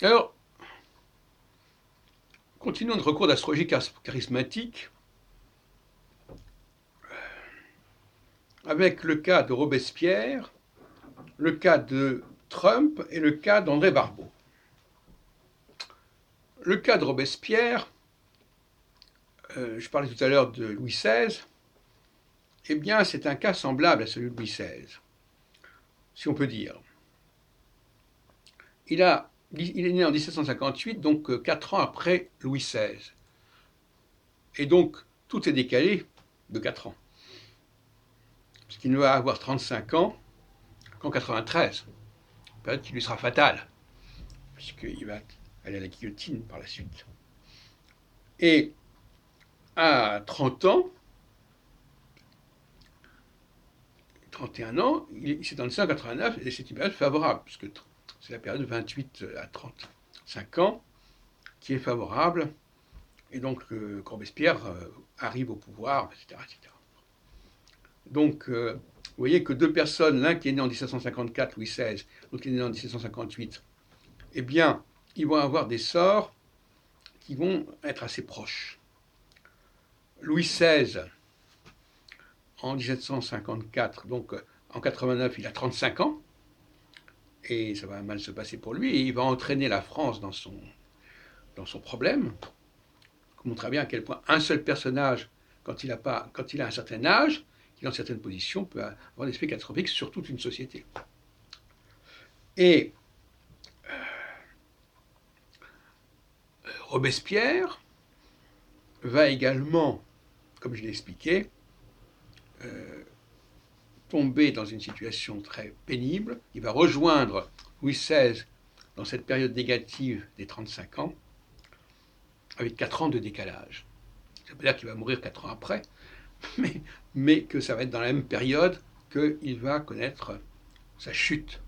Alors, continuons notre cours d'astrologie charismatique avec le cas de Robespierre, le cas de Trump et le cas d'André Barbeau. Le cas de Robespierre, je parlais tout à l'heure de Louis XVI, eh bien c'est un cas semblable à celui de Louis XVI, si on peut dire. Il est né en 1758, donc 4 ans après Louis XVI. Et donc, tout est décalé de 4 ans. Puisqu'il ne va avoir 35 ans qu'en 93. Période qui lui sera fatale, puisqu'il va aller à la guillotine par la suite. Et à 30 ans, 31 ans, c'est en 1989, et c'est une période favorable, puisque c'est la période de 28 à 35 ans qui est favorable, et donc Robespierre arrive au pouvoir, etc. etc. Donc, vous voyez que deux personnes, l'un qui est né en 1754, Louis XVI, l'autre qui est né en 1758, eh bien, ils vont avoir des sorts qui vont être assez proches. Louis XVI, en 1754, donc en 89, il a 35 ans, et ça va mal se passer pour lui, et il va entraîner la France dans son problème. On montre bien à quel point un seul personnage, quand il a un certain âge, qui est dans certaines positions, peut avoir des effets catastrophiques sur toute une société. Et Robespierre va également, comme je l'ai expliqué, tomber dans une situation très pénible. Il va rejoindre Louis XVI dans cette période négative des 35 ans, avec 4 ans de décalage. Ça veut dire qu'il va mourir 4 ans après, mais que ça va être dans la même période qu'il va connaître sa chute.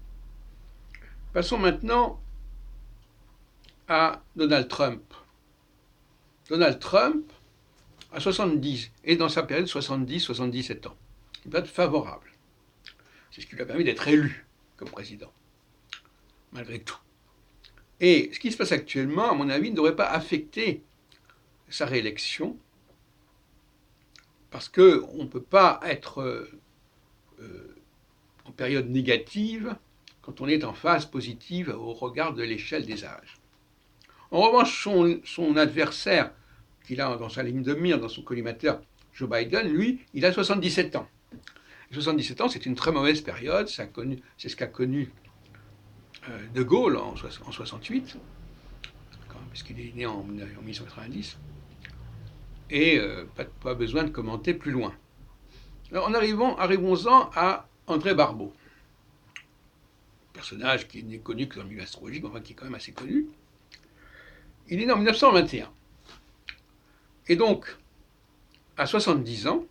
Passons maintenant à Donald Trump. Donald Trump a 70, et dans sa période 70-77 ans. Une période favorable. C'est ce qui lui a permis d'être élu comme président, malgré tout. Et ce qui se passe actuellement, à mon avis, ne devrait pas affecter sa réélection, parce qu'on ne peut pas être en période négative quand on est en phase positive au regard de l'échelle des âges. En revanche, son adversaire, qu'il a dans sa ligne de mire, dans son collimateur, Joe Biden, lui, il a 77 ans. Et 77 ans, c'est une très mauvaise période, c'est ce qu'a connu De Gaulle en 68, puisqu'il est né en 1890, et pas besoin de commenter plus loin. Alors arrivons-en à André Barbeau, personnage qui n'est connu que dans le milieu astrologique, enfin qui est quand même assez connu. Il est né en 1921. Et donc, à 70 ans,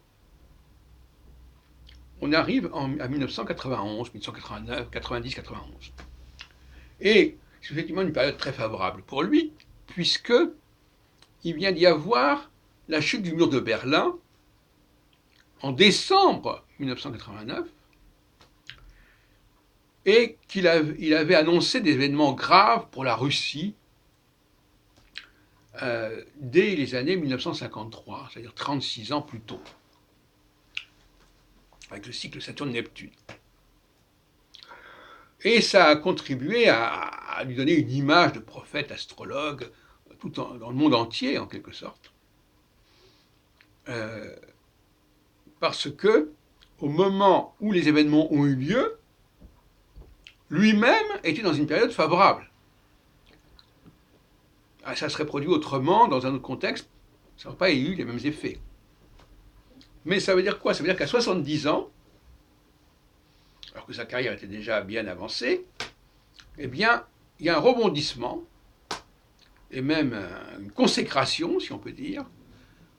on arrive à 1991, 1989, 90, 91. Et c'est effectivement une période très favorable pour lui, puisque il vient d'y avoir la chute du mur de Berlin en décembre 1989, et qu'il avait annoncé des événements graves pour la Russie dès les années 1953, c'est-à-dire 36 ans plus tôt, avec le cycle Saturne-Neptune. Et ça a contribué à lui donner une image de prophète, astrologue, dans le monde entier, en quelque sorte. Parce que, au moment où les événements ont eu lieu, lui-même était dans une période favorable. Ça serait produit autrement, dans un autre contexte, ça n'aurait pas eu les mêmes effets. Mais ça veut dire quoi? Ça veut dire qu'à 70 ans, alors que sa carrière était déjà bien avancée, eh bien, il y a un rebondissement, et même une consécration, si on peut dire,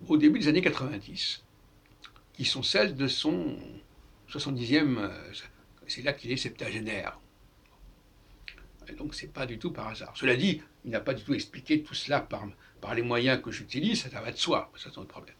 au début des années 90, qui sont celles de son 70e, c'est là qu'il est septagénaire. Et donc c'est pas du tout par hasard. Cela dit, il n'a pas du tout expliqué tout cela par les moyens que j'utilise, ça va de soi, ça c'est un problème.